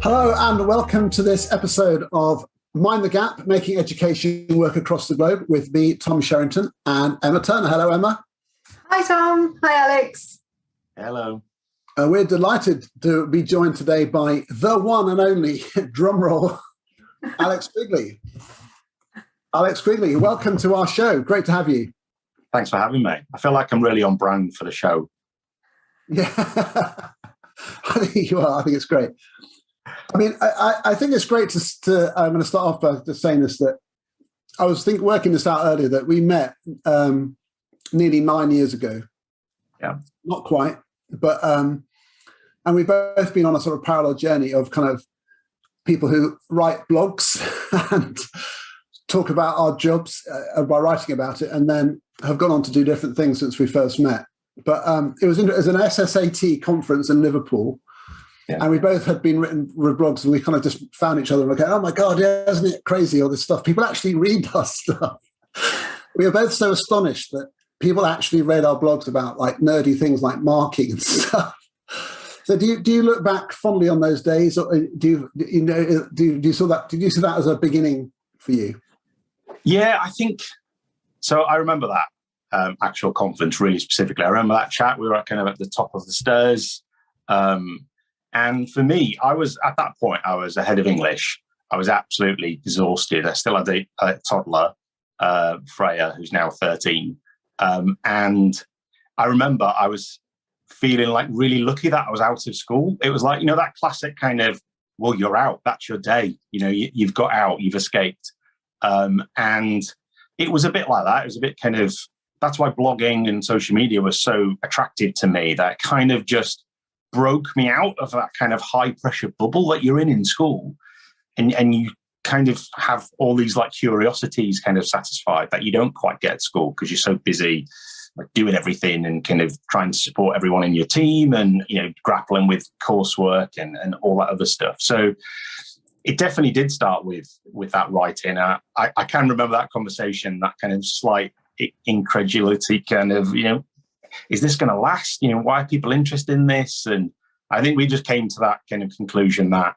Hello and welcome to this episode of Mind the Gap, Making Education Work Across the Globe with me, Tom Sherrington, and Emma Turner. Hello, Emma. Hi, Tom. Hi, Alex. Hello. We're delighted to be joined today by the one and only, drumroll, Alex Quigley. Alex Quigley, welcome to our show. Great to have you. Thanks for having me. I feel like I'm really on brand for the show. Yeah, I think you are. I think it's great. I mean, I think it's great to I'm going to start off by just saying this, that I was working this out earlier, that we met nearly 9 years ago. Yeah. Not quite, but, and we've both been on a sort of parallel journey of kind of people who write blogs and talk about our jobs by writing about it, and then have gone on to do different things since we first met. But it was an SSAT conference in Liverpool. Yeah. And we both had been written blogs, and we kind of just found each other and were going, oh my God, yeah, isn't it crazy, all this stuff? People actually read our stuff. We were both so astonished that people actually read our blogs about like nerdy things like marking and stuff. So do you look back fondly on those days, or do you see that as a beginning for you? Yeah, I think so. I remember that actual conference really specifically. I remember that chat. We were kind of at the top of the stairs. And for me, I was at that point, I was a head of English. I was absolutely exhausted. I still had a toddler, Freya, who's now 13. And I remember I was feeling like really lucky that I was out of school. It was like, you know, that classic kind of, well, you're out. That's your day. You know, you've got out, you've escaped. And it was a bit like that. It was a bit kind of, that's why blogging and social media was so attractive to me, that kind of just broke me out of that kind of high pressure bubble that you're in school. And you kind of have all these like curiosities kind of satisfied that you don't quite get at school because you're so busy like doing everything and kind of trying to support everyone in your team and, you know, grappling with coursework and all that other stuff. So it definitely did start with that writing. I can remember that conversation, that kind of slight incredulity kind of, you know, is this going to last? You know, why are people interested in this? And I think we just came to that kind of conclusion that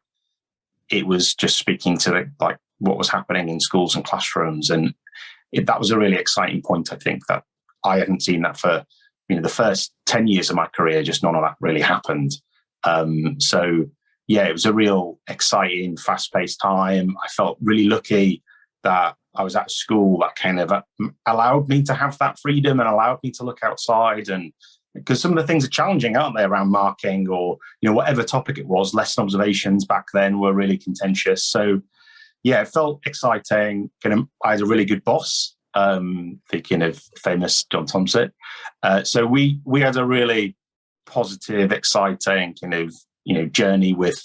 it was just speaking to like what was happening in schools and classrooms. And that was a really exciting point, I think, that I hadn't seen that for, you know, the first 10 years of my career, just none of that really happened. So yeah, it was a real exciting, fast-paced time. I felt really lucky that I was at school that kind of allowed me to have that freedom and allowed me to look outside. And because some of the things are challenging, aren't they, around marking or, you know, whatever topic it was, lesson observations back then were really contentious. So yeah, it felt exciting. I had a really good boss, thinking of famous John Thompson. So we had a really positive, exciting kind of, you know, journey with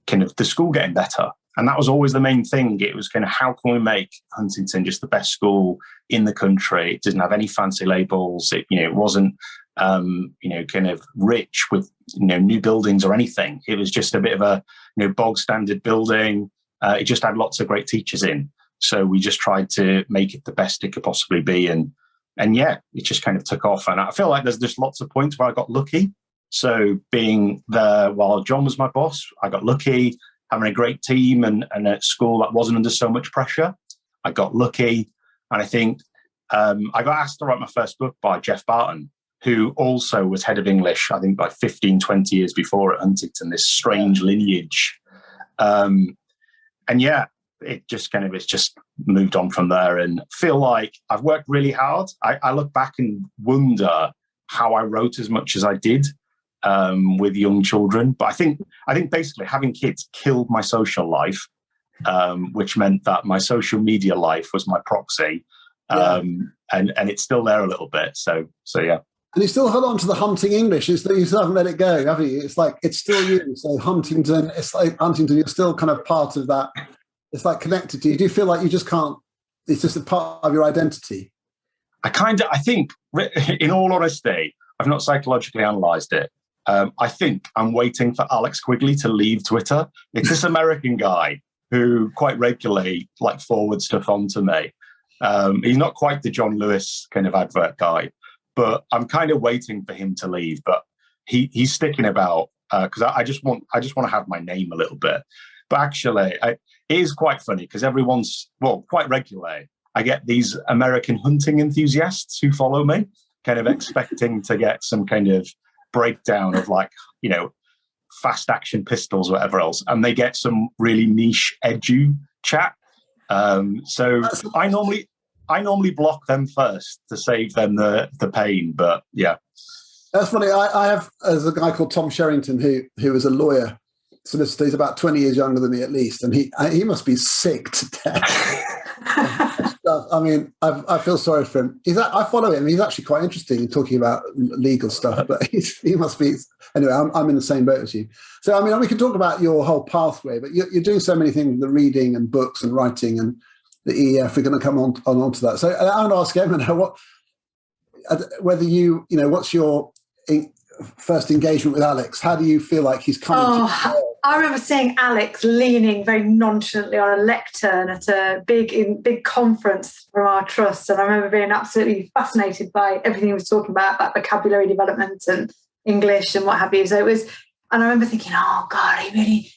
kind of the school getting better. And that was always the main thing. It was kind of, how can we make Huntington just the best school in the country? It didn't have any fancy labels. It wasn't, you know, kind of rich with, you know, new buildings or anything. It was just a bit of a, you know, bog standard building. It just had lots of great teachers in. So we just tried to make it the best it could possibly be. And yeah, it just kind of took off. And I feel like there's just lots of points where I got lucky. So being there while John was my boss, I got lucky. Having a great team and a school that wasn't under so much pressure, I got lucky. And I think I got asked to write my first book by Jeff Barton, who also was head of English, I think like 15, 20 years before at Huntington, this strange lineage. And yeah, it's just moved on from there, and feel like I've worked really hard. I look back and wonder how I wrote as much as I did. With young children, but I think basically having kids killed my social life, which meant that my social media life was my proxy, and it's still there a little bit. So yeah. And you still hold on to the hunting English. You still haven't let it go, have you? It's like it's still you. So Huntington, it's like Huntington. You're still kind of part of that. It's like connected to you. Do you feel like you just can't? It's just a part of your identity. I think, in all honesty, I've not psychologically analysed it. I think I'm waiting for Alex Quigley to leave Twitter. It's this American guy who quite regularly like forwards stuff onto me. He's not quite the John Lewis kind of advert guy, but I'm kind of waiting for him to leave. But he's sticking about because I just want to have my name a little bit. But actually, it is quite funny because quite regularly, I get these American hunting enthusiasts who follow me, kind of expecting to get some kind of breakdown of fast action pistols, whatever else, and they get some really niche edu chat. So I normally block them first to save them the pain. But yeah, that's funny. I have as a guy called Tom Sherrington who is a lawyer solicitor. He's about 20 years younger than me at least, and he must be sick to death. I mean, I feel sorry for him. I follow him. He's actually quite interesting in talking about legal stuff, but he must be. Anyway, I'm in the same boat as you. So, I mean, we could talk about your whole pathway, but you're doing so many things, the reading and books and writing and the EF. We're going to come on to that. So I want to ask Emma whether what's your first engagement with Alex? How do you feel like he's coming to you? I remember seeing Alex leaning very nonchalantly on a lectern at a big conference from our trust, and I remember being absolutely fascinated by everything he was talking about vocabulary development and English and what have you. So and I remember thinking, oh God, he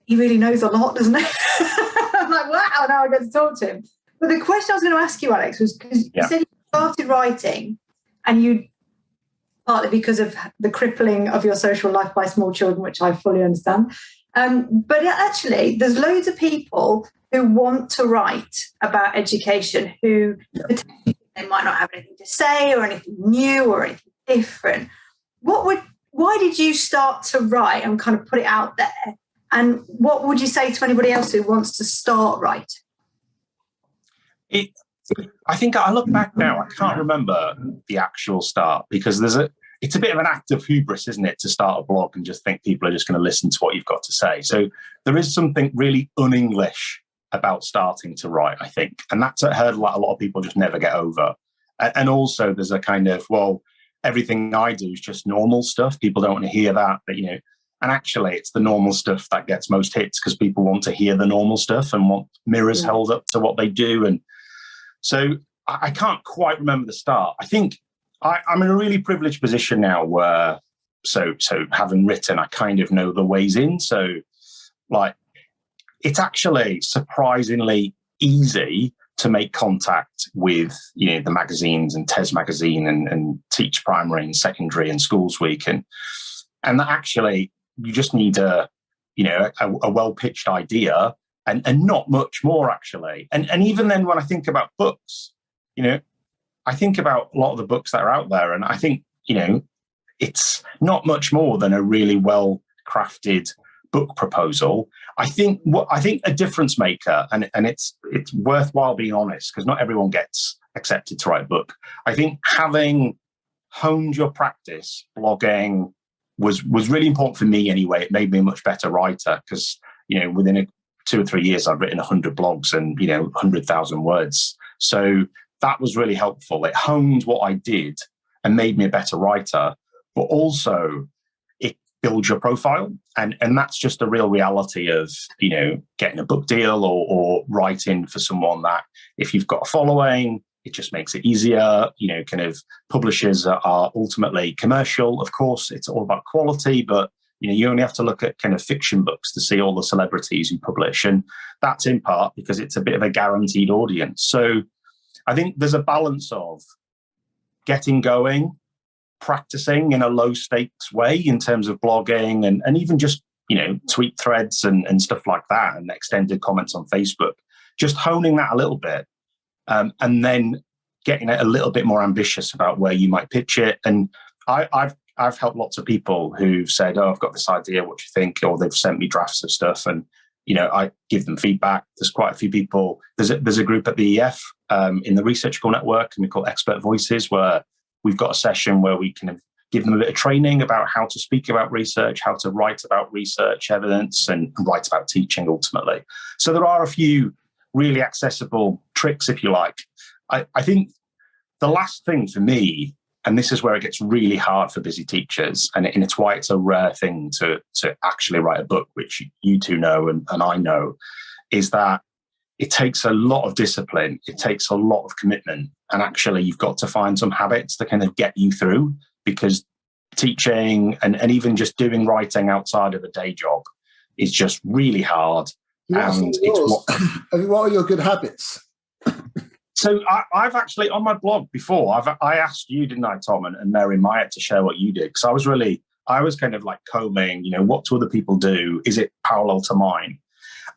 really knows a lot, doesn't he? I'm like, wow, now I get to talk to him. But the question I was going to ask you, Alex, was because you said you started writing, and you partly because of the crippling of your social life by small children, which I fully understand. But actually, there's loads of people who want to write about education who they might not have anything to say or anything new or anything different. Why did you start to write and kind of put it out there? And what would you say to anybody else who wants to start writing? I think I look back now, I can't remember the actual start because it's a bit of an act of hubris, isn't it, to start a blog and just think people are just going to listen to what you've got to say. So there is something really un-English about starting to write, I think. And that's a hurdle that a lot of people just never get over. And also there's a kind of, everything I do is just normal stuff. People don't want to hear that, and actually it's the normal stuff that gets most hits because people want to hear the normal stuff and want mirrors held up to what they do. And so I can't quite remember the start. I think I'm in a really privileged position now where, so having written, I kind of know the ways in. So it's actually surprisingly easy to make contact with, the magazines and TES magazine and Teach Primary and Secondary and Schools Week. And that actually, you just need a well-pitched idea and not much more actually. And even then when I think about books, I think about a lot of the books that are out there, and I think, it's not much more than a really well-crafted book proposal. I think a difference maker, and it's worthwhile being honest, because not everyone gets accepted to write a book. I think having honed your practice, blogging was really important for me anyway. It made me a much better writer because, within 2 or 3 years, I've written 100 blogs and, 100,000 words. So that was really helpful. It honed what I did and made me a better writer, but also it builds your profile. And that's just a real reality of, getting a book deal or writing for someone that if you've got a following, it just makes it easier. Kind of publishers are ultimately commercial. Of course, it's all about quality, but you only have to look at kind of fiction books to see all the celebrities who publish. And that's in part because it's a bit of a guaranteed audience. So I think there's a balance of getting going, practicing in a low stakes way in terms of blogging and even just, tweet threads and stuff like that and extended comments on Facebook, just honing that a little bit and then getting a little bit more ambitious about where you might pitch it. And I've helped lots of people who've said, oh, I've got this idea, what do you think? Or they've sent me drafts of stuff and, I give them feedback. There's quite a few people. There's a group at the EF in the Research School Network, and we call Expert Voices, where we've got a session where we kind of give them a bit of training about how to speak about research, how to write about research evidence, and write about teaching ultimately. So there are a few really accessible tricks, if you like. I think the last thing for me, and this is where it gets really hard for busy teachers, and it's why it's a rare thing to actually write a book, which you two know and I know, is that it takes a lot of discipline. It takes a lot of commitment. And actually, you've got to find some habits to kind of get you through, because teaching and even just doing writing outside of a day job is just really hard. And what are your good habits? So I've actually, on my blog before, I asked you, didn't I, Tom, and Mary Myatt to share what you did? Because I was kind of like combing, what do other people do? Is it parallel to mine?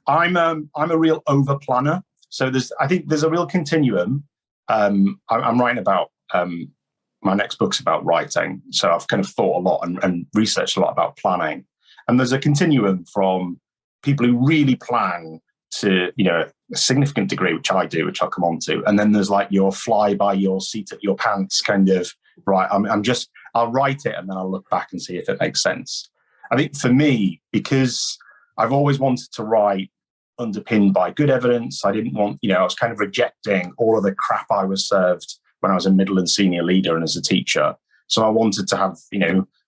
I'm a real over planner. So I think there's a real continuum. I'm writing about, my next book's about writing. So I've kind of thought a lot and researched a lot about planning. And there's a continuum from people who really plan to, a significant degree, which I do, which I'll come on to. And then there's like your fly by your seat of your pants kind of, right, I'll write it and then I'll look back and see if it makes sense. I think for me, because I've always wanted to write underpinned by good evidence, I didn't want, I was kind of rejecting all of the crap I was served when I was a middle and senior leader and as a teacher. So I wanted to have,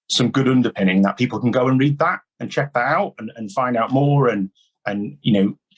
some good underpinning that people can go and read that and check that out and find out more and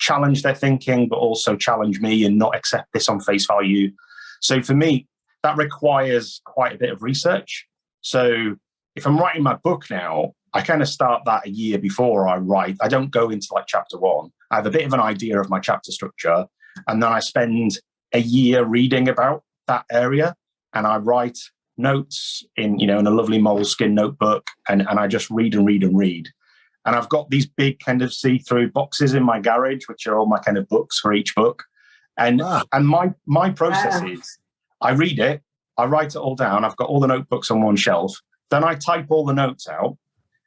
challenge their thinking, but also challenge me and not accept this on face value. So for me, that requires quite a bit of research. So if I'm writing my book now, I kind of start that a year before I write. I don't go into like chapter 1. I have a bit of an idea of my chapter structure, and then I spend a year reading about that area, and I write notes in a lovely moleskin notebook, and I just read and read and read. And I've got these big kind of see-through boxes in my garage, which are all my kind of books for each book. And my process is I read it, I write it all down. I've got all the notebooks on one shelf. Then I type all the notes out.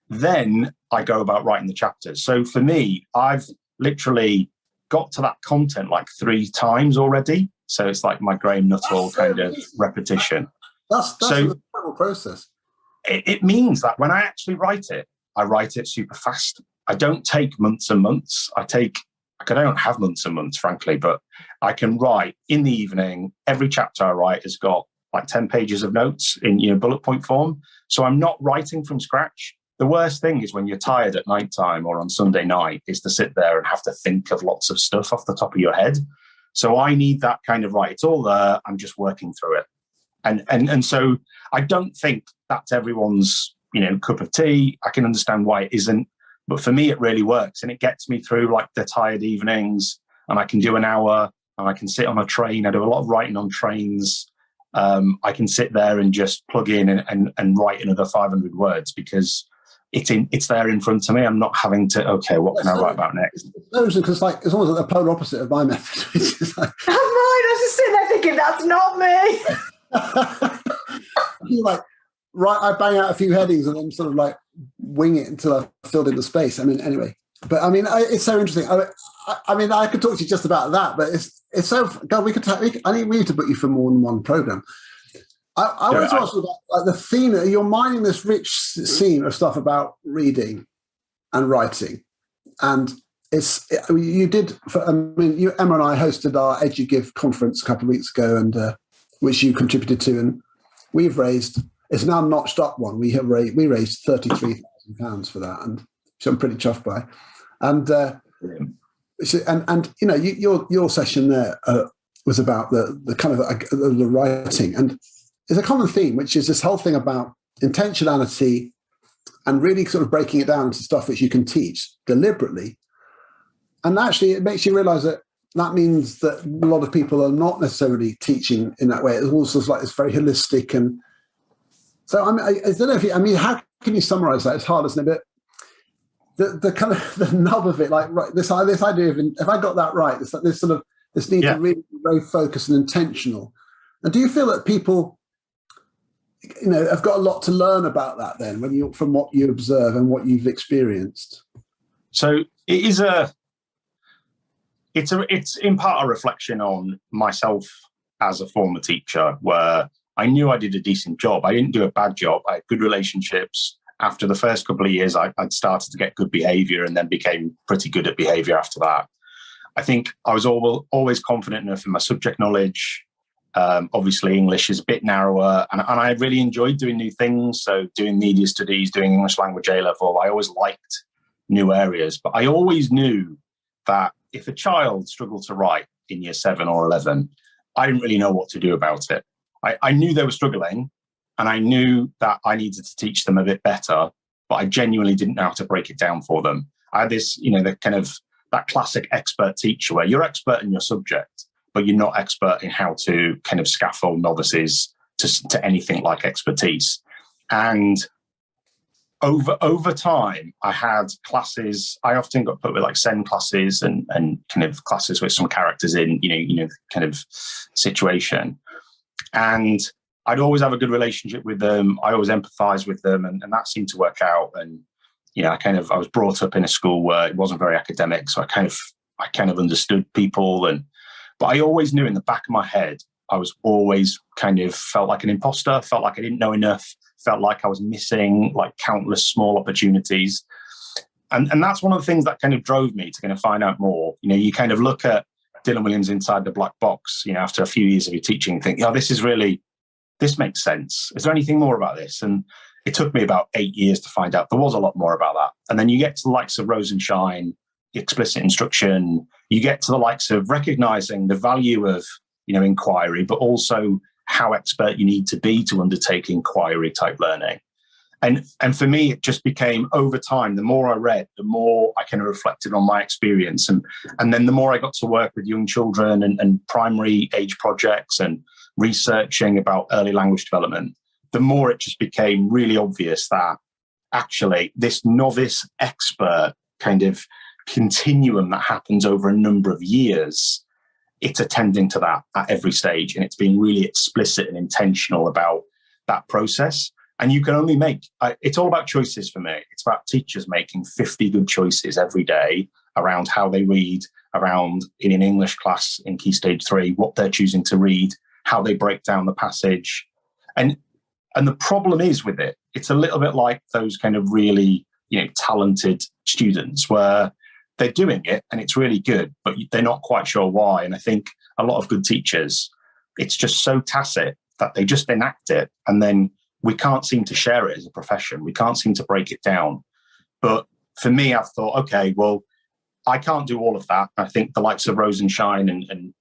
Then I go about writing the chapters. So for me, I've literally got to that content like 3 times already. So it's like my Graham Nuttall kind of repetition. That's so, an incredible process. It means that when I actually write it, I write it super fast. I don't take months and months. I don't have months and months, frankly, but I can write in the evening. Every chapter I write has got like 10 pages of notes in bullet point form. So I'm not writing from scratch. The worst thing is when you're tired at night time or on Sunday night is to sit there and have to think of lots of stuff off the top of your head. So I need that kind of, right, it's all there. I'm just working through it. And so I don't think that's everyone's, cup of tea. I can understand why it isn't. But for me, it really works. And it gets me through like the tired evenings, and I can do an hour and I can sit on a train. I do a lot of writing on trains. I can sit there and just plug in and write another 500 words because it's there in front of me. I'm not having to, okay, what can I write about next? It's so interesting because it's almost like the polar opposite of my method, which is like... I'm right, I was just sitting there thinking, that's not me. You right, I bang out a few headings and then sort of like wing it until I've filled in the space. I mean, anyway. But I mean, it's so interesting. I mean, I could talk to you just about that, but it's so... God, we need to book you for more than one program. I wanted to ask you about like the theme. You're mining this rich seam of stuff about reading and writing, and you did. You, Emma, and I hosted our EduGive conference a couple of weeks ago, and which you contributed to, and we've raised. It's now notched up one. We raised £33,000 for that, and which I'm pretty chuffed by. And your session there was about the kind of the writing and. There's a common theme, which is this whole thing about intentionality and really sort of breaking it down into stuff which you can teach deliberately. And actually, it makes you realize that means that a lot of people are not necessarily teaching in that way. It's also like it's very holistic. And so, I don't know if how can you summarize that? It's hard, isn't it? But the kind of the nub of it, like right, this idea of if I got that right, this need to really be very focused and intentional. And do you feel that people have got a lot to learn about that then from what you observe and what you've experienced? So it's in part a reflection on myself as a former teacher, where I knew I did a decent job. I didn't do a bad job. I had good relationships. After the first couple of years, I'd started to get good behavior and then became pretty good at behavior after that. I think I was always confident enough in my subject knowledge. Obviously, English is a bit narrower, and I really enjoyed doing new things. So doing media studies, doing English language A-level, I always liked new areas. But I always knew that if a child struggled to write in year 7 or 11, I didn't really know what to do about it. I knew they were struggling, and I knew that I needed to teach them a bit better, but I genuinely didn't know how to break it down for them. I had this, the kind of that classic expert teacher where you're expert in your subject, but you're not expert in how to kind of scaffold novices to anything like expertise. And over time, I had classes. I often got put with like SEND classes and kind of classes with some characters in, kind of situation. And I'd always have a good relationship with them. I always empathize with them, and that seemed to work out. And I was brought up in a school where it wasn't very academic, so I kind of understood people. But I always knew in the back of my head, I was always kind of felt like an imposter, felt like I didn't know enough, felt like I was missing like countless small opportunities. And that's one of the things that kind of drove me to kind of find out more. You kind of look at Dylan Williams Inside the Black Box, after a few years of your teaching and think, this makes sense. Is there anything more about this? And it took me about 8 years to find out there was a lot more about that. And then you get to the likes of Rosenshine, explicit instruction, you get to the likes of recognizing the value of, inquiry, but also how expert you need to be to undertake inquiry type learning. And for me, it just became over time, the more I read, the more I kind of reflected on my experience. And then the more I got to work with young children and primary age projects and researching about early language development, the more it just became really obvious that actually this novice expert kind of continuum that happens over a number of years, it's attending to that at every stage. And it's being really explicit and intentional about that process. And you can only it's all about choices for me. It's about teachers making 50 good choices every day around how they read, around in an English class in Key Stage 3, what they're choosing to read, how they break down the passage. And the problem is with it, it's a little bit like those kind of really, talented students where they're doing it and it's really good, but they're not quite sure why. And I think a lot of good teachers, it's just so tacit that they just enact it. And then we can't seem to share it as a profession. We can't seem to break it down. But for me, I've thought, okay, well, I can't do all of that. I think the likes of Rosenshine and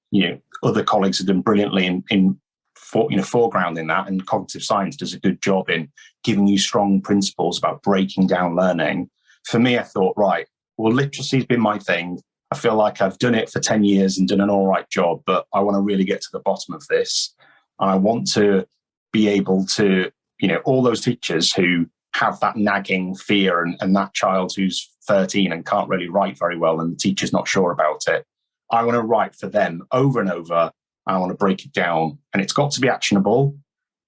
other colleagues have done brilliantly in foregrounding that, and cognitive science does a good job in giving you strong principles about breaking down learning. For me, I thought, right, well, literacy has been my thing. I feel like I've done it for 10 years and done an all right job, but I want to really get to the bottom of this. And I want to be able to, all those teachers who have that nagging fear and that child who's 13 and can't really write very well and the teacher's not sure about it. I want to write for them over and over. I want to break it down, and it's got to be actionable.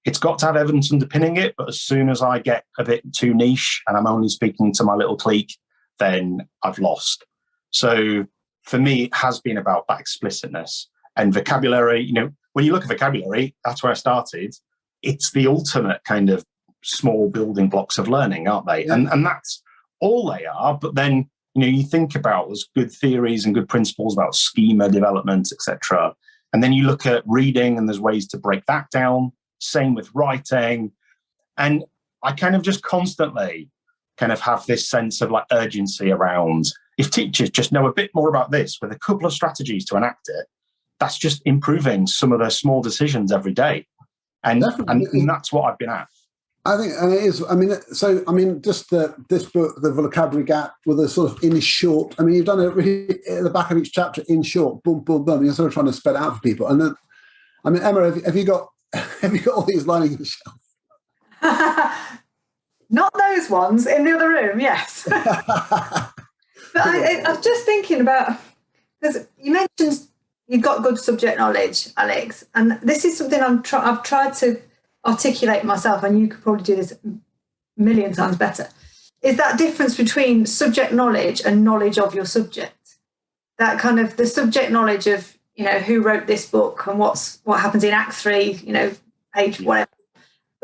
It's got to have evidence underpinning it. But as soon as I get a bit too niche and I'm only speaking to my little clique, then I've lost. So for me, it has been about that explicitness and vocabulary. When you look at vocabulary, that's where I started. It's the ultimate kind of small building blocks of learning, aren't they? Yeah. And that's all they are. But then, you think about there's good theories and good principles about schema development, etc. And then you look at reading and there's ways to break that down. Same with writing. And I kind of just constantly kind of have this sense of like urgency around, if teachers just know a bit more about this with a couple of strategies to enact it, that's just improving some of their small decisions every day. And that's what I've been at. I think it is. Just this book, The Vocabulary Gap, with a sort of in short. You've done it really at the back of each chapter in short, boom, boom, boom. You're sort of trying to spell it out for people. And then, Emma, have you got all these lining the shelf? Not those ones in the other room. Yes. But I was just thinking about, because you mentioned you've got good subject knowledge, Alex, and this is something I've tried to articulate myself, and you could probably do this a million times better, is that difference between subject knowledge and knowledge of your subject. That kind of the subject knowledge of, who wrote this book and what happens in Act 3, page whatever,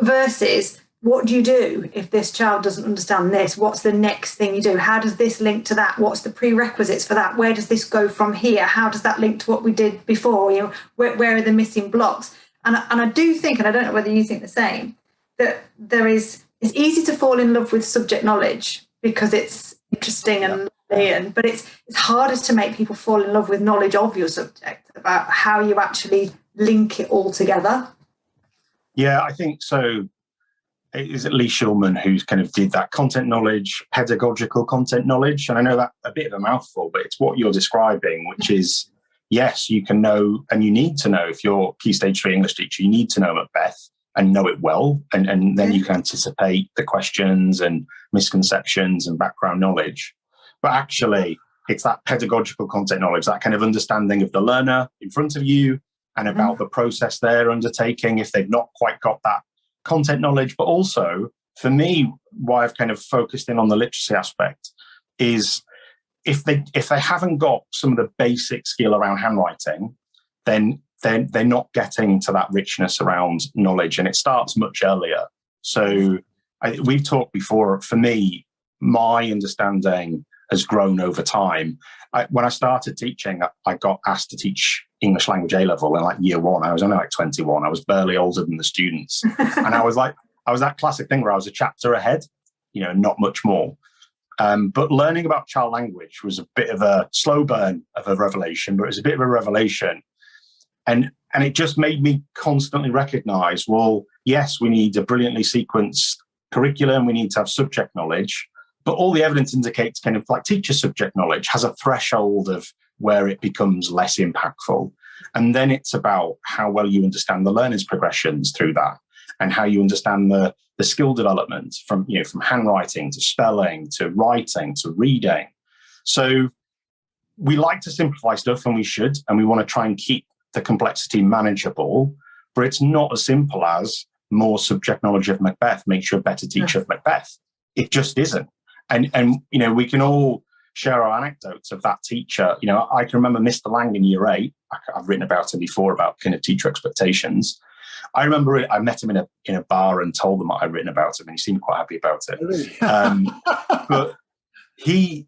versus what do you do if this child doesn't understand this? What's the next thing you do? How does this link to that? What's the prerequisites for that? Where does this go from here? How does that link to what we did before? Where are the missing blocks? And I do think, and I don't know whether you think the same, that it's easy to fall in love with subject knowledge because it's interesting and lovely, but it's harder to make people fall in love with knowledge of your subject, about how you actually link it all together. Yeah, I think so. is it Lee Shulman who's kind of did that content knowledge, pedagogical content knowledge. And I know that a bit of a mouthful, but it's what you're describing, which is, yes, you can know, and you need to know, if you're a Key Stage 3 English teacher, you need to know Macbeth and know it well. And then you can anticipate the questions and misconceptions and background knowledge. But actually, it's that pedagogical content knowledge, that kind of understanding of the learner in front of you and about the process they're undertaking if they've not quite got that content knowledge. But also, for me, why I've kind of focused in on the literacy aspect is if they haven't got some of the basic skill around handwriting, then they're not getting to that richness around knowledge, and it starts much earlier. So we've talked before, for me, my understanding has grown over time. When I started teaching, I got asked to teach English language A-level in like year one. I was only like 21. I was barely older than the students. And I was that classic thing where I was a chapter ahead, not much more. But learning about child language was a bit of a slow burn of a revelation, but it was a bit of a revelation. And it just made me constantly recognize, well, yes, we need a brilliantly sequenced curriculum. We need to have subject knowledge. But all the evidence indicates kind of like teacher subject knowledge has a threshold of where it becomes less impactful. And then it's about how well you understand the learner's progressions through that, and how you understand the skill development from handwriting to spelling to writing to reading. So we like to simplify stuff, and we should, and we want to try and keep the complexity manageable, but it's not as simple as more subject knowledge of Macbeth makes you a better teacher of Macbeth. It just isn't. And we can all share our anecdotes of that teacher. I can remember Mr. Lang in year 8. I've written about him before, about kind of teacher expectations. I remember I met him in a bar and told them what I'd written about him, and he seemed quite happy about it. Really? But he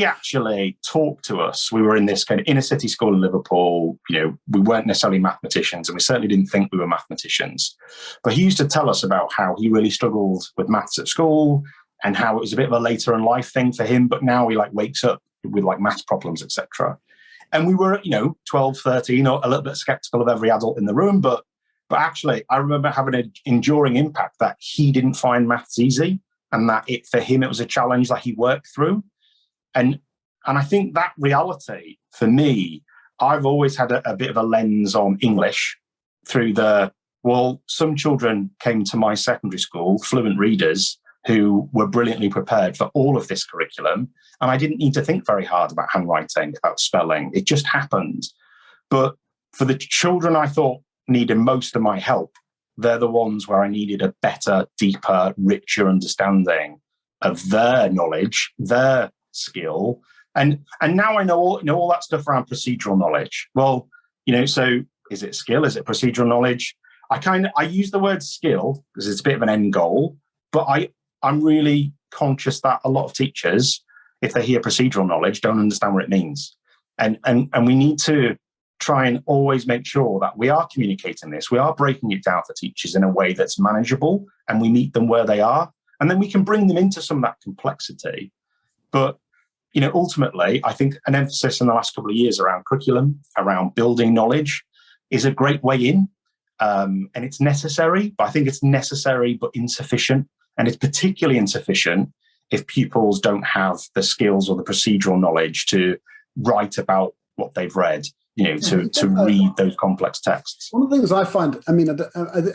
actually talked to us. We were in this kind of inner city school in Liverpool. We weren't necessarily mathematicians, and we certainly didn't think we were mathematicians. But he used to tell us about how he really struggled with maths at school, and how it was a bit of a later in life thing for him, but now he wakes up with maths problems, etc. And we were, 12, 13, or a little bit skeptical of every adult in the room, but actually I remember having an enduring impact that he didn't find maths easy, and that for him it was a challenge that he worked through. And I think that reality, for me, I've always had a bit of a lens on English through some children came to my secondary school, fluent readers, who were brilliantly prepared for all of this curriculum. And I didn't need to think very hard about handwriting, about spelling. It just happened. But for the children I thought needed most of my help, they're the ones where I needed a better, deeper, richer understanding of their knowledge, their skill. And now I know all that stuff around procedural knowledge. Well, so is it skill? Is it procedural knowledge? I use the word skill because it's a bit of an end goal, but I'm really conscious that a lot of teachers, if they hear procedural knowledge, don't understand what it means. And we need to try and always make sure that we are communicating this. We are breaking it down for teachers in a way that's manageable, and we meet them where they are. And then we can bring them into some of that complexity. But, ultimately, I think an emphasis in the last couple of years around curriculum, around building knowledge, is a great way in. And it's necessary, but I think it's necessary but insufficient. And it's particularly insufficient if pupils don't have the skills or the procedural knowledge to write about what they've read, to read those complex texts. One of the things I find,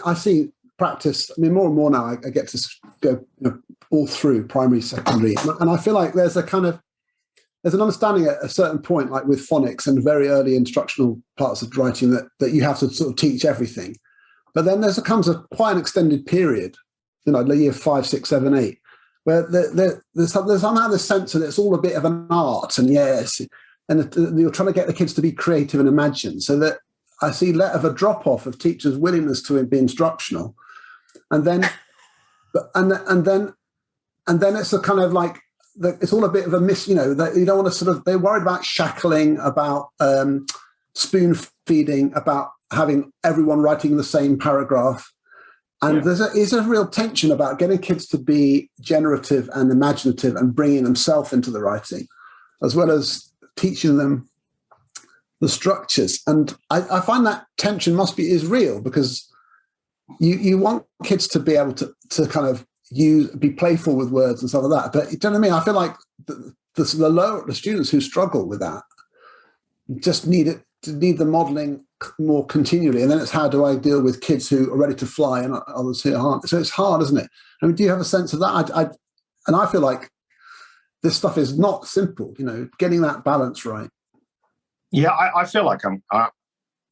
I see practice, more and more now, I get to go all through primary, secondary, and I feel like there's an understanding at a certain point, like with phonics and very early instructional parts of writing, that you have to sort of teach everything. But then comes quite an extended period, year 5, 6, 7, 8, where there's somehow this sense that it's all a bit of an art, and you're trying to get the kids to be creative and imagine, so that I see less of a drop-off of teachers' willingness to be instructional. And then it's a kind of like, it's all a bit of a that you don't want to sort of, they're worried about shackling, about spoon feeding, about having everyone writing the same paragraph. And there's a real tension about getting kids to be generative and imaginative and bringing themselves into the writing, as well as teaching them the structures. And I find that tension is real, because you want kids to be able to kind of be playful with words and stuff like that. But do you know what I mean? I feel like the students who struggle with that just need the modeling more continually. And then it's, how do I deal with kids who are ready to fly and others who aren't? So it's hard, isn't it? I mean, do you have a sense of that? I feel like this stuff is not simple, getting that balance right. Yeah, I feel like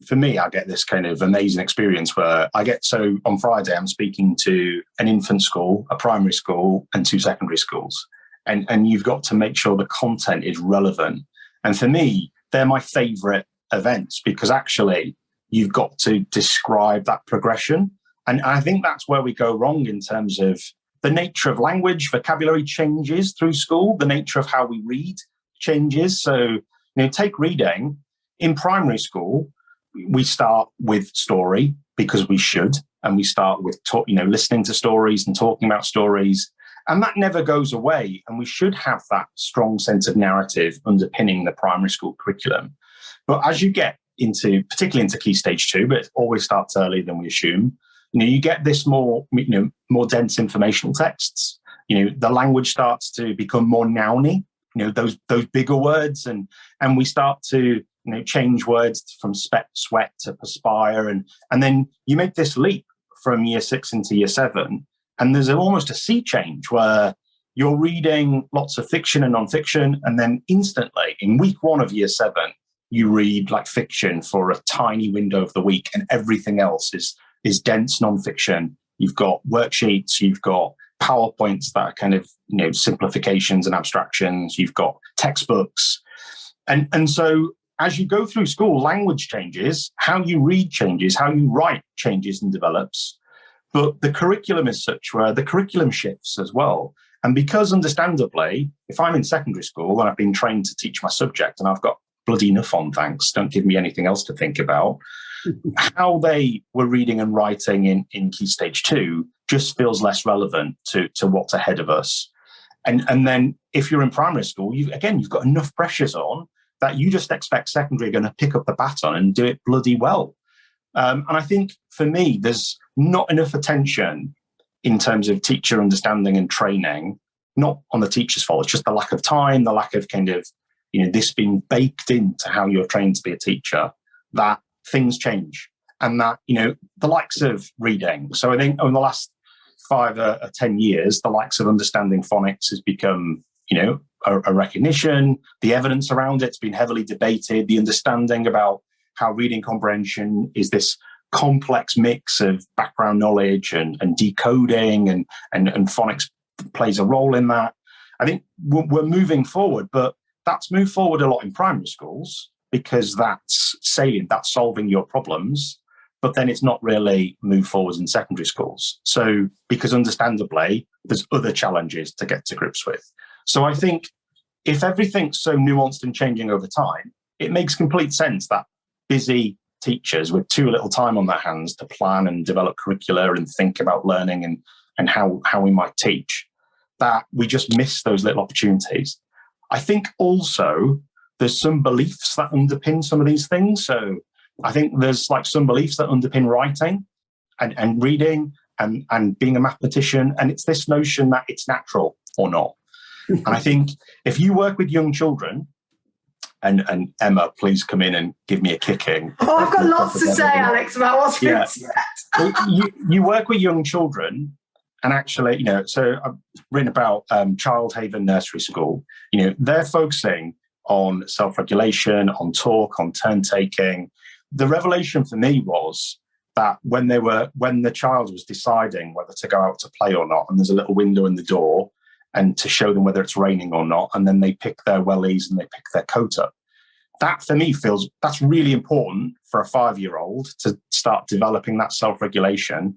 for me, I get this kind of amazing experience where on Friday, I'm speaking to an infant school, a primary school, and 2 secondary schools. And you've got to make sure the content is relevant. And for me, they're my favorite events, because actually you've got to describe that progression. And I think that's where we go wrong in terms of the nature of language. Vocabulary changes through school. The nature of how we read changes. So, take reading. In primary school, we start with story because we should. And we start with, listening to stories and talking about stories. And that never goes away. And we should have that strong sense of narrative underpinning the primary school curriculum. But as you get particularly into Key Stage 2, but it always starts earlier than we assume, you get this more dense informational texts. The language starts to become more nouny, those bigger words. And we start to, change words from sweat to perspire. And then you make this leap from year 6 into year 7. And there's almost a sea change where you're reading lots of fiction and non-fiction, and then instantly in week 1 of year 7, you read like fiction for a tiny window of the week, and everything else is dense non-fiction. You've got worksheets, you've got PowerPoints that are kind of simplifications and abstractions. You've got textbooks, and so as you go through school, language changes, how you read changes, how you write changes and develops. But the curriculum is such where the curriculum shifts as well. And because, understandably, if I'm in secondary school and I've been trained to teach my subject and I've got bloody enough on, thanks, don't give me anything else to think about, how they were reading and writing in Key Stage 2 just feels less relevant to what's ahead of us. And then if you're in primary school, you've got enough pressures on that you just expect secondary are going to pick up the baton and do it bloody well. And I think for me, there's not enough attention in terms of teacher understanding and training, not on the teacher's fault. It's just the lack of time, the lack of kind of, this being baked into how you're trained to be a teacher, that things change. And that, the likes of reading. So I think over the last 5 or 10 years, the likes of understanding phonics has become, a recognition. The evidence around it's been heavily debated. The understanding about how reading comprehension is this complex mix of background knowledge and decoding and phonics plays a role in that. I think we're moving forward, but that's moved forward a lot in primary schools because that's salient, that's solving your problems, but then it's not really moved forward in secondary schools. So, because understandably, there's other challenges to get to grips with. So I think if everything's so nuanced and changing over time, it makes complete sense that busy teachers with too little time on their hands to plan and develop curricula and think about learning and how we might teach, that we just miss those little opportunities. I think also there's some beliefs that underpin some of these things. So I think there's like some beliefs that underpin writing and reading and being a mathematician. And it's this notion that it's natural or not. And I think if you work with young children, and Emma, please come in and give me a kicking. Oh, I've got lots to say, Alex, about what's been said. You work with young children, and actually, so I've written about Child Haven Nursery School. They're focusing on self-regulation, on talk, on turn-taking. The revelation for me was that when the child was deciding whether to go out to play or not, and there's a little window in the door, and to show them whether it's raining or not, and then they pick their wellies and they pick their coat up. That for me feels that's really important for a 5-year-old to start developing that self-regulation.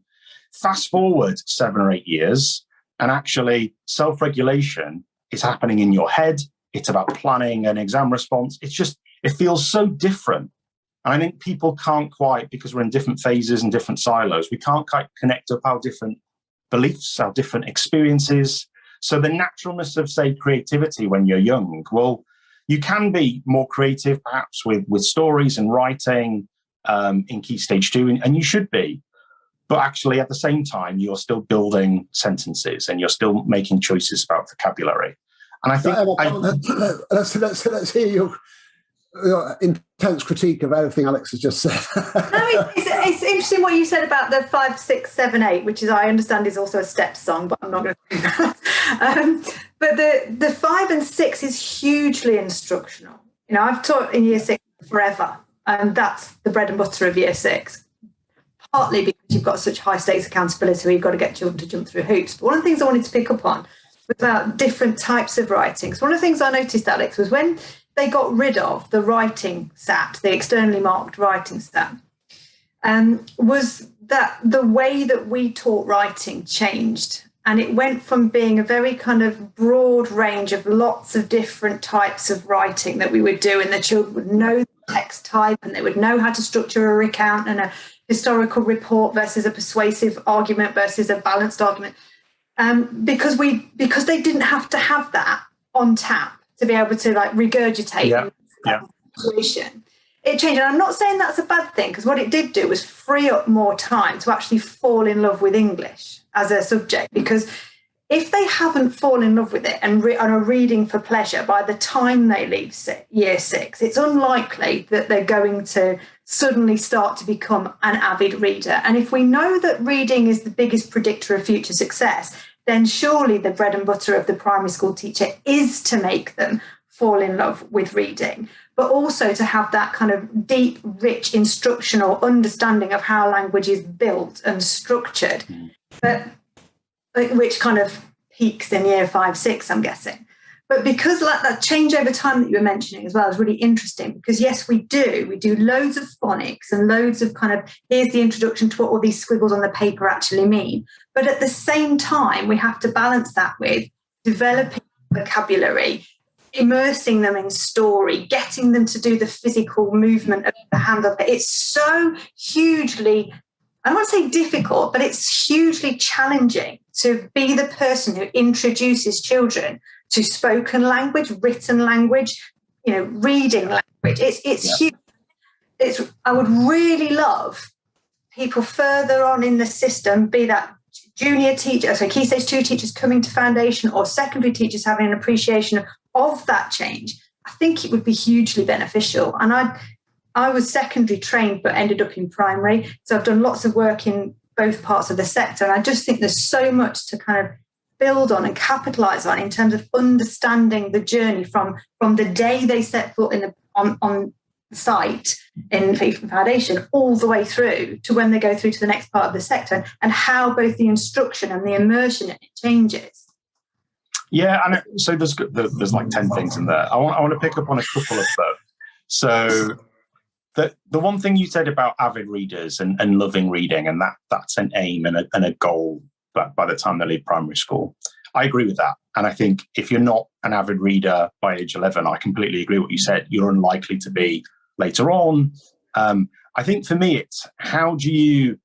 Fast forward 7 or 8 years, and actually self-regulation is happening in your head. It's about planning an exam response. It feels so different. And I think people can't quite, because we're in different phases and different silos, we can't quite connect up our different beliefs, our different experiences. So the naturalness of, say, creativity when you're young, well, you can be more creative perhaps with stories and writing in Key Stage 2, and you should be. But actually, at the same time, you're still building sentences and you're still making choices about vocabulary. And I think let's hear your intense critique of everything Alex has just said. No, it's interesting what you said about the 5, 6, 7, 8, which is, I understand, is also a step song, but I'm not going to do that. But the 5 and 6 is hugely instructional. You know, I've taught in year 6 forever, and that's the bread and butter of year 6. Partly because you've got such high stakes accountability where you've got to get children to jump through hoops. But one of the things I wanted to pick up on was about different types of writing. So one of the things I noticed, Alex, was when they got rid of the writing stat, the externally marked writing stat, was that the way that we taught writing changed. And it went from being a very kind of broad range of lots of different types of writing that we would do, and the children would know the text type and they would know how to structure a recount and a historical report versus a persuasive argument versus a balanced argument, because they didn't have to have that on tap to be able to like regurgitate situation. It changed, and I'm not saying that's a bad thing, because what it did do was free up more time to actually fall in love with English as a subject. Because if they haven't fallen in love with it and are reading for pleasure by the time they leave year 6, it's unlikely that they're going to suddenly start to become an avid reader. And if we know that reading is the biggest predictor of future success, then surely the bread and butter of the primary school teacher is to make them fall in love with reading, but also to have that kind of deep, rich instructional understanding of how language is built and structured, which kind of peaks in year 5, 6, I'm guessing. But because like that change over time that you were mentioning as well is really interesting, because yes, we do loads of phonics and loads of kind of, here's the introduction to what all these squiggles on the paper actually mean. But at the same time, we have to balance that with developing vocabulary, immersing them in story, getting them to do the physical movement of the hand. It's so hugely, I don't want to say difficult, but it's hugely challenging to be the person who introduces children to spoken language, written language, you know, reading language. It's huge. I would really love people further on in the system, be that junior teacher, so Key Stage 2 teachers coming to foundation, or secondary teachers having an appreciation of that change. I think it would be hugely beneficial. And I was secondary trained, but ended up in primary. So I've done lots of work in both parts of the sector. And I just think there's so much to kind of build on and capitalize on in terms of understanding the journey from the day they set foot on the site in Cleveland Foundation all the way through to when they go through to the next part of the sector, and how both the instruction and the immersion in it changes. Yeah, and so there's like 10 things in there. I want to pick up on a couple of them. So the one thing you said about avid readers and loving reading, and that's an aim and a goal by the time they leave primary school. I agree with that. And I think if you're not an avid reader by age 11, I completely agree with what you said. You're unlikely to be later on. I think for me, it's how do you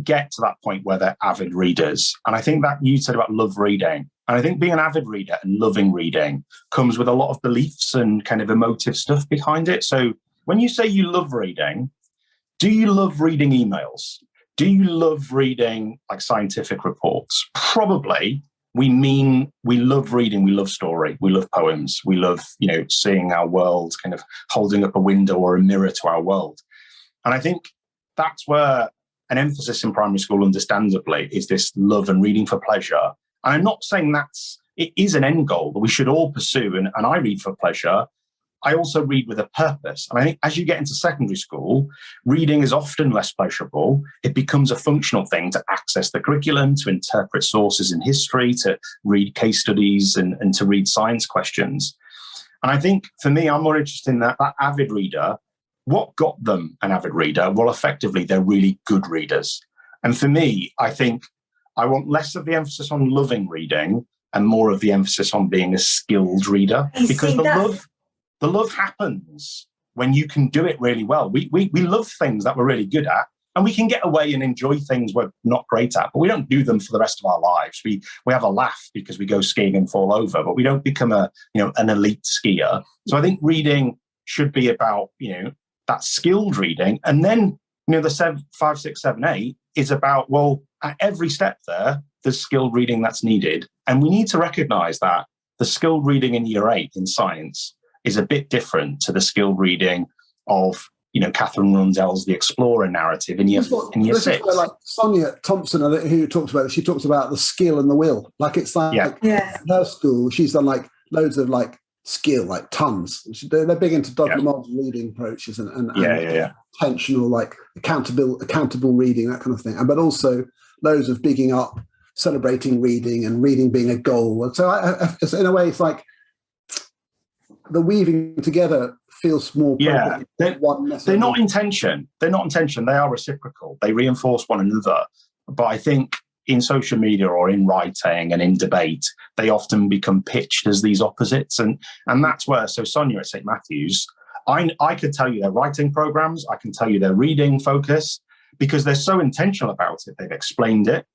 get to that point where they're avid readers? And I think that you said about love reading. And I think being an avid reader and loving reading comes with a lot of beliefs and kind of emotive stuff behind it. So when you say you love reading, do you love reading emails? Do you love reading like scientific reports? Probably. We mean we love reading, we love story, we love poems, we love, seeing our world, kind of holding up a window or a mirror to our world. And I think that's where an emphasis in primary school, understandably, is this love and reading for pleasure. And I'm not saying it is an end goal that we should all pursue. And I read for pleasure. I also read with a purpose. And I think as you get into secondary school, reading is often less pleasurable. It becomes a functional thing to access the curriculum, to interpret sources in history, to read case studies and to read science questions. And I think for me, I'm more interested in that avid reader. What got them an avid reader? Well, effectively, they're really good readers. And for me, I think I want less of the emphasis on loving reading and more of the emphasis on being a skilled reader. Because the love happens when you can do it really well. We love things that we're really good at, and we can get away and enjoy things we're not great at, but we don't do them for the rest of our lives. We have a laugh because we go skiing and fall over, but we don't become an elite skier. So I think reading should be about, that skilled reading. And then, the 5, 6, 7, 8, is about, well, at every step there's skilled reading that's needed. And we need to recognize that the skilled reading in year 8 in science is a bit different to the skilled reading of, Catherine Rundell's The Explorer narrative in year 6. Like Sonia Thompson, who talks about it, she talks about the skill and the will. Like it's like her school, she's done like loads of like skill, like tons. They're big into documental reading approaches and intentional, like accountable reading, that kind of thing. But also loads of bigging up, celebrating reading and reading being a goal. And so in a way, it's like the weaving together feels more they're not intention. They are reciprocal. They reinforce one another. But I think in social media or in writing and in debate, they often become pitched as these opposites. And that's where, so Sonia at St. Matthew's, I could tell you their writing programs, I can tell you their reading focus, because they're so intentional about it. They've explained it.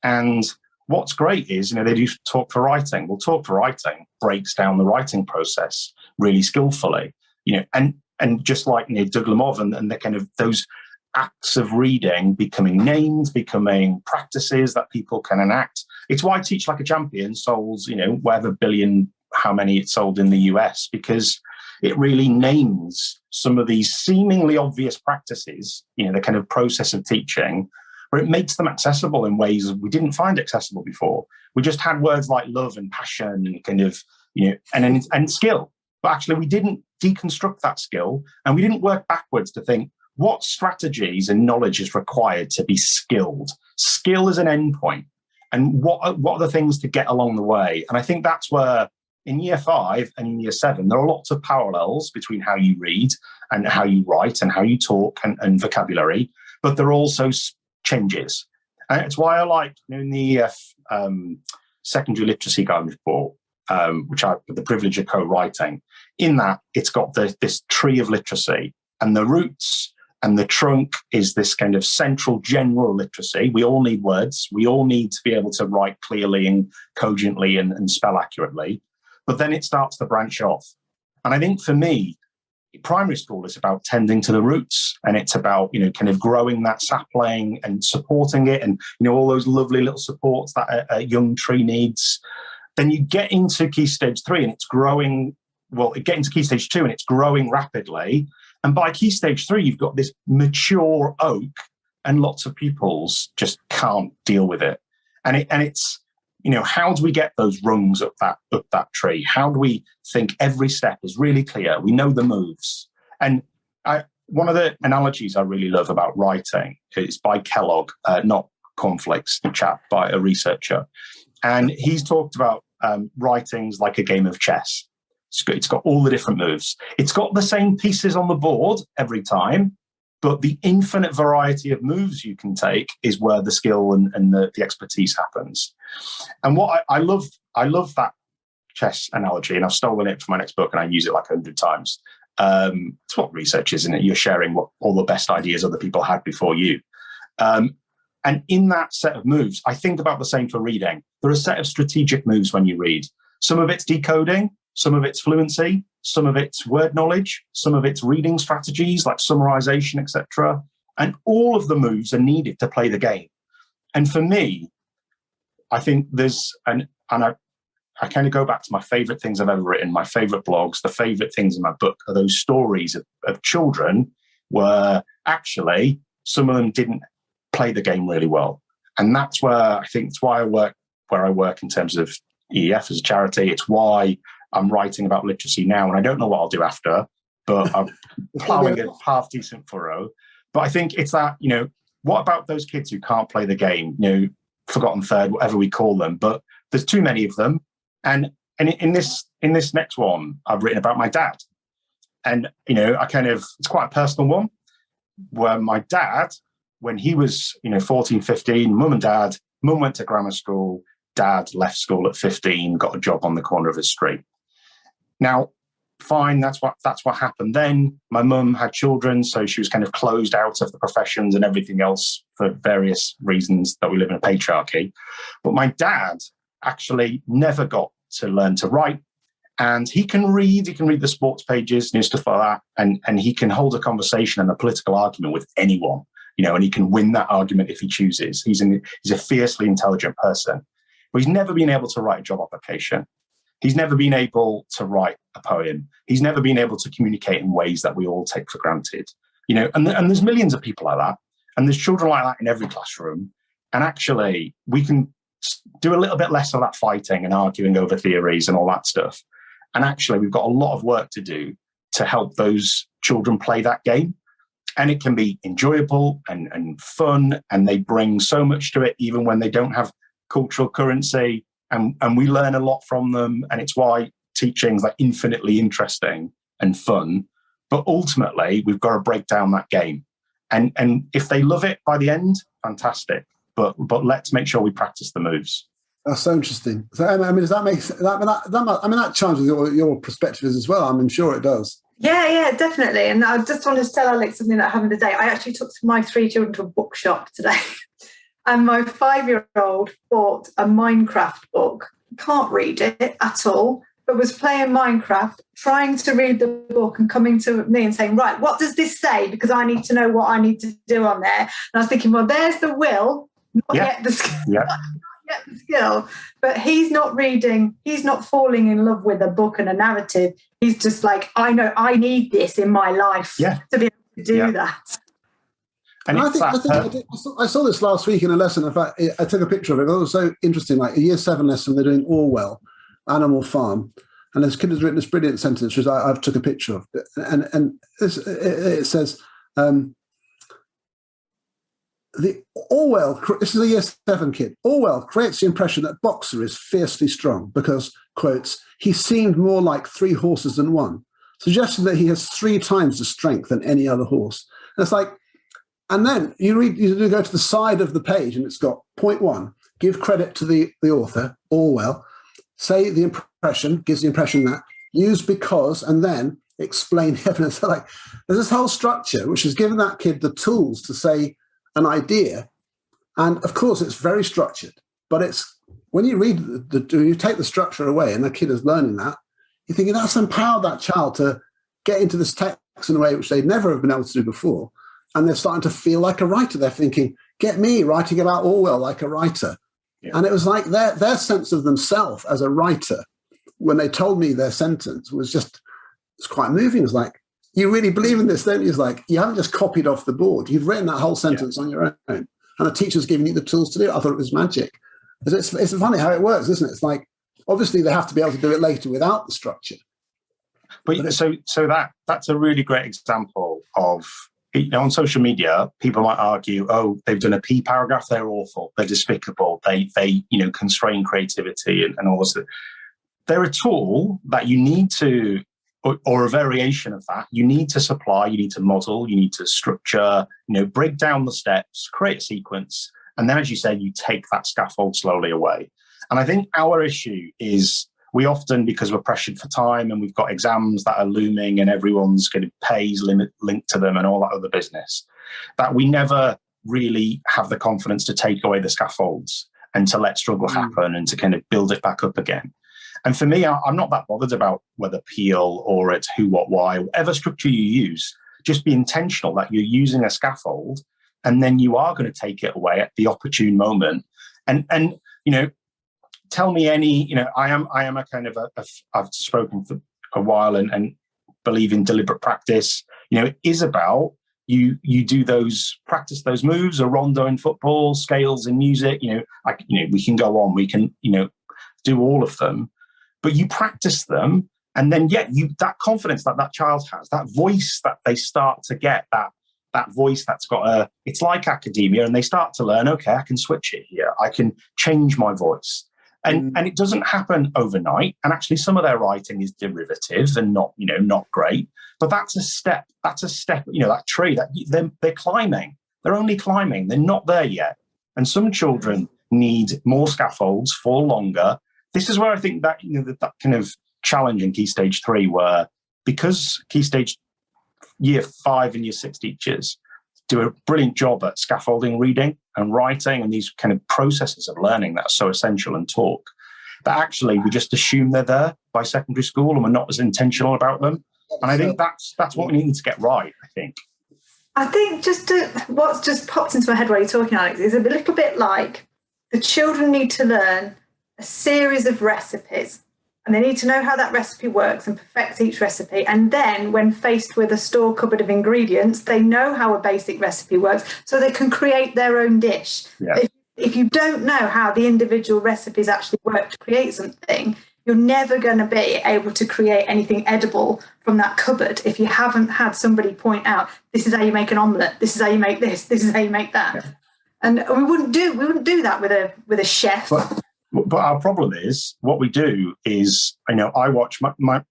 And what's great is, they do Talk for Writing. Well, Talk for Writing breaks down the writing process really skillfully, and just like Doug Lemov and the kind of those acts of reading becoming named, becoming practices that people can enact. It's why Teach Like a Champion sold, whatever billion, how many it sold in the US, because it really names some of these seemingly obvious practices, the kind of process of teaching, where it makes them accessible in ways we didn't find accessible before. We just had words like love and passion and kind of, and skill. But actually, we didn't deconstruct that skill, and we didn't work backwards to think, what strategies and knowledge is required to be skilled? Skill is an endpoint. And what are the things to get along the way? And I think that's where in year 5 and in year 7, there are lots of parallels between how you read and how you write and how you talk and vocabulary, but there are also changes. And it's why I like, in the secondary literacy guidance report, which I had the privilege of co-writing, in that it's got this tree of literacy, and the roots and the trunk is this kind of central general literacy. We all need words. We all need to be able to write clearly and cogently and spell accurately. But then it starts to branch off. And I think for me, primary school is about tending to the roots, and it's about, kind of growing that sapling and supporting it, and, all those lovely little supports that a young tree needs. Then you get into key stage 3 and it's growing. Well, get into key stage 2 and it's growing rapidly. And by key stage 3, you've got this mature oak, and lots of pupils just can't deal with it. And it's, how do we get those rungs up that tree? How do we think every step is really clear? We know the moves. And one of the analogies I really love about writing is by Kellogg, not cornflakes, the chap, by a researcher. And he's talked about writing's like a game of chess. It's got all the different moves. It's got the same pieces on the board every time, but the infinite variety of moves you can take is where the skill and the expertise happens. And what I love that chess analogy, and I've stolen it for my next book and I use it like 100 times. It's what research is, isn't it? You're sharing what all the best ideas other people had before you. And in that set of moves, I think about the same for reading. There are a set of strategic moves when you read. Some of it's decoding, some of it's fluency, some of it's word knowledge, some of it's reading strategies like summarization, etc. And all of the moves are needed to play the game. And for me, I think I kind of go back to my favorite things I've ever written, my favorite blogs, the favorite things in my book are those stories of children where actually some of them didn't play the game really well. And that's where I think it's why I work where I work in terms of EEF as a charity. It's why I'm writing about literacy now, and I don't know what I'll do after, but I'm plowing a half decent furrow. But I think it's that, what about those kids who can't play the game, forgotten third, whatever we call them, but there's too many of them. And in this next one, I've written about my dad. And, it's quite a personal one, where my dad, when he was, 14, 15, mum went to grammar school, dad left school at 15, got a job on the corner of his street. Now, fine, that's what happened then. My mum had children, so she was kind of closed out of the professions and everything else for various reasons that we live in a patriarchy. But my dad actually never got to learn to write. And he can read the sports pages and stuff like that. And he can hold a conversation and a political argument with anyone. and he can win that argument if he chooses. He's a fiercely intelligent person, but he's never been able to write a job application. He's never been able to write a poem. He's never been able to communicate in ways that we all take for granted, and there's millions of people like that. And there's children like that in every classroom. And actually, we can do a little bit less of that fighting and arguing over theories and all that stuff. And actually, we've got a lot of work to do to help those children play that game. And it can be enjoyable and fun. And they bring so much to it, even when they don't have cultural currency. And we learn a lot from them. And it's why teaching is like infinitely interesting and fun. But ultimately, we've got to break down that game. And if they love it by the end, fantastic. But let's make sure we practice the moves. That's so interesting. So, I mean, does that make that challenges your perspectives as well? I'm sure it does. Yeah, definitely. And I just wanted to tell Alex something that happened today. I actually took my 3 children to a bookshop today, and my 5-year-old bought a Minecraft book. Can't read it at all, but was playing Minecraft, trying to read the book and coming to me and saying, right, what does this say? Because I need to know what I need to do on there. And I was thinking, well, there's the will, not yet the skill. Yeah. Not yet the skill. But he's not reading, he's not falling in love with a book and a narrative. He's just like, I know I need this in my life to be able to do that. And I saw this last week in a lesson. In fact, I took a picture of it. It was so interesting. Like a year 7 lesson, they're doing Orwell, Animal Farm. And this kid has written this brilliant sentence, which I've took a picture of. And it says, this is a year 7 kid, Orwell creates the impression that Boxer is fiercely strong because, quotes, he seemed more like 3 horses than one, suggesting that he has 3 times the strength than any other horse. And it's like, and then you go to the side of the page and it's got point 1, give credit to the author, Orwell, say the impression, gives the impression that, use because, and then explain the evidence. So like, there's this whole structure which has given that kid the tools to say an idea. And of course, it's very structured. But it's when you read, you take the structure away and the kid is learning that, you're thinking that's empowered that child to get into this text in a way which they'd never have been able to do before. And they're starting to feel like a writer. They're thinking, get me writing about Orwell like a writer. Yeah. And it was like their sense of themselves as a writer, when they told me their sentence, it's quite moving. It's like, you really believe in this, don't you? It's like, you haven't just copied off the board. You've written that whole sentence on your own. And the teacher's giving you the tools to do it. I thought it was magic. It's funny how it works, isn't it? It's like, obviously they have to be able to do it later without the structure. But so that's a really great example of, on social media, people might argue, oh, they've done a P paragraph, they're awful, they're despicable, they constrain creativity and all this. They're a tool that you need to, or a variation of that, you need to supply, you need to model, you need to structure, break down the steps, create a sequence, and then, as you said, you take that scaffold slowly away. And I think our issue is, we often, because we're pressured for time and we've got exams that are looming and everyone's going to pays limit linked to them and all that other business, that we never really have the confidence to take away the scaffolds and to let struggle happen and to kind of build it back up again. And for me, I'm not that bothered about whether Peel or it's who, what, why, whatever structure you use, just be intentional that you're using a scaffold and then you are going to take it away at the opportune moment. And tell me any, I am a kind of I've spoken for a while and believe in deliberate practice. It is about you do practice those moves, a rondo in football, scales in music, we can go on, we can, do all of them, but you practice them. And then, that confidence that child has, that voice that they start to get, that voice that's got it's like academia, and they start to learn, okay, I can switch it here. I can change my voice. And it doesn't happen overnight. And actually some of their writing is derivative and not great. But that's a step, that tree that they're climbing. They're only climbing. They're not there yet. And some children need more scaffolds for longer. This is where I think that, that kind of challenge in Key Stage 3, where because Key Stage Year 5 and Year 6 teachers do a brilliant job at scaffolding reading and writing and these kind of processes of learning that are so essential and talk, that actually we just assume they're there by secondary school and we're not as intentional about them. And I think that's what we need to get right, I think. I think what's just popped into my head while you're talking, Alex, is a little bit like the children need to learn a series of recipes, and they need to know how that recipe works and perfect each recipe. And then when faced with a store cupboard of ingredients, they know how a basic recipe works, so they can create their own dish. Yeah. If you don't know how the individual recipes actually work to create something, you're never going to be able to create anything edible from that cupboard if you haven't had somebody point out, this is how you make an omelette, this is how you make this is how you make that. Yeah. And we wouldn't do that with a chef. But our problem is, what we do is, I watch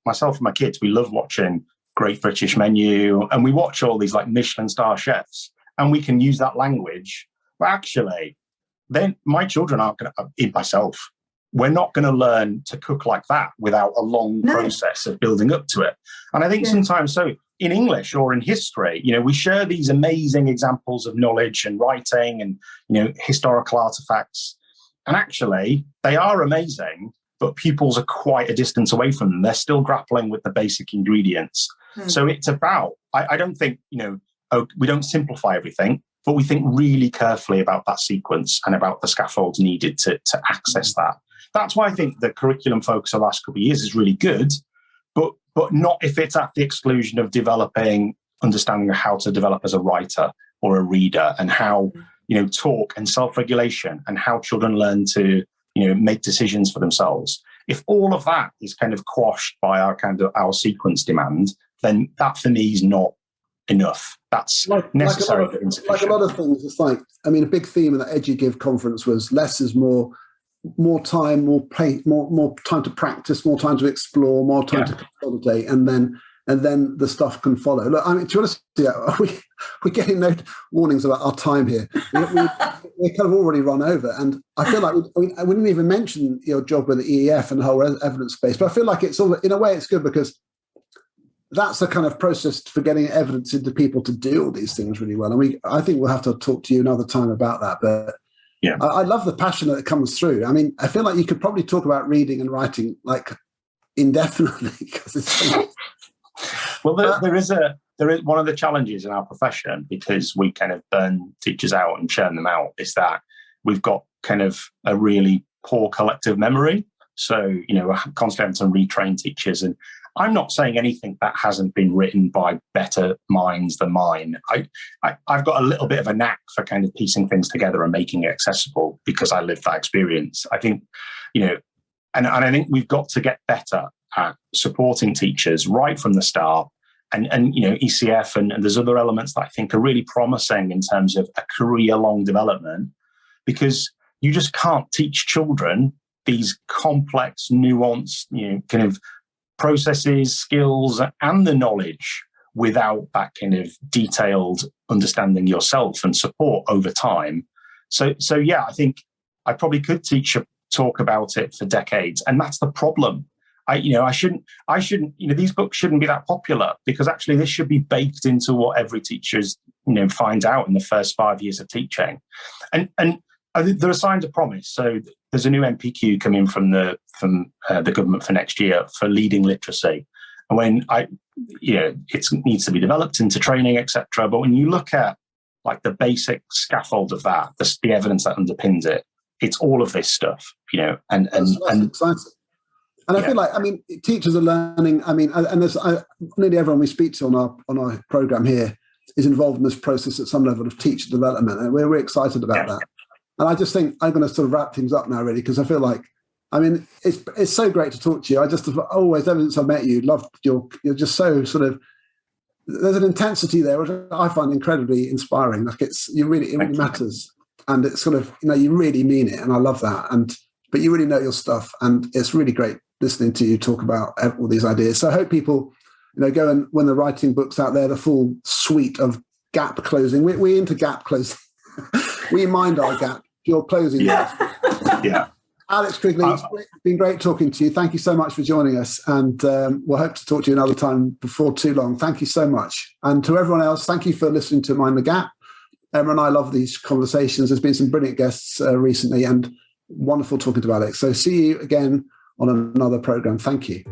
myself and my kids, we love watching Great British Menu, and we watch all these like Michelin star chefs, and we can use that language. But actually, then my children aren't going to, in myself, we're not going to learn to cook like that without a long process of building up to it. And I think sometimes, so in English or in history, we share these amazing examples of knowledge and writing and, historical artifacts. And actually, they are amazing, but pupils are quite a distance away from them. They're still grappling with the basic ingredients. So it's about, I don't think, we don't simplify everything, but we think really carefully about that sequence and about the scaffolds needed to access that. That's why I think the curriculum focus of the last couple of years is really good, but not if it's at the exclusion of developing understanding of how to develop as a writer or a reader, and how, talk and self-regulation, and how children learn to, make decisions for themselves. If all of that is kind of quashed by our sequence demand, then that for me is not enough. That's necessary but insufficient. Like a lot of things, it's like, a big theme of the EduGive conference was less is more. More time, more time to practice, more time to explore, more time to consolidate, and then the stuff can follow. Look, to be honest, we're getting no warnings about our time here. We're kind of already run over, and I feel like I wouldn't even mention your job with the EEF and the whole evidence base, but I feel like it's all, in a way, it's good because that's the kind of process for getting evidence into people to do all these things really well. And I think we'll have to talk to you another time about that, but. Yeah, I love the passion that comes through. I feel like you could probably talk about reading and writing like indefinitely because it's. Well, there is one of the challenges in our profession, because we kind of burn teachers out and churn them out, is that we've got kind of a really poor collective memory. So we're constantly having to retrain teachers, and I'm not saying anything that hasn't been written by better minds than mine. I've got a little bit of a knack for kind of piecing things together and making it accessible because I lived that experience. I think, and I think we've got to get better at supporting teachers right from the start. And ECF and there's other elements that I think are really promising in terms of a career-long development, because you just can't teach children these complex, nuanced, kind of processes, skills, and the knowledge without that kind of detailed understanding yourself and support over time. So yeah, I think I probably could talk about it for decades, and that's the problem. I shouldn't, these books shouldn't be that popular, because actually this should be baked into what every teacher's, finds out in the first 5 years of teaching. And I think there are signs of promise. So there's a new MPQ coming from the government for next year for leading literacy. And when it needs to be developed into training, etc. But when you look at like the basic scaffold of that, the evidence that underpins it, it's all of this stuff, and exciting. And I feel like, teachers are learning. And there's nearly everyone we speak to on our program here is involved in this process at some level of teacher development, and we're excited about that. And I just think I'm going to sort of wrap things up now, really, because I feel like, it's so great to talk to you. I just have always, ever since I met you, loved you're just so sort of, there's an intensity there which I find incredibly inspiring. Like it really matters, and it's sort of, you really mean it, and I love that. But you really know your stuff, and it's really great listening to you talk about all these ideas. So I hope people, go and when they're writing books out there, the full suite of gap closing. We're into gap closing. We mind our gap. You're closing. Yeah. Alex Quigley, it's been great talking to you. Thank you so much for joining us, and we'll hope to talk to you another time before too long. Thank you so much. And to everyone else, thank you for listening to Mind the Gap. Emma and I love these conversations. There's been some brilliant guests recently, and wonderful talking to Alex. So see you again on another program. Thank you.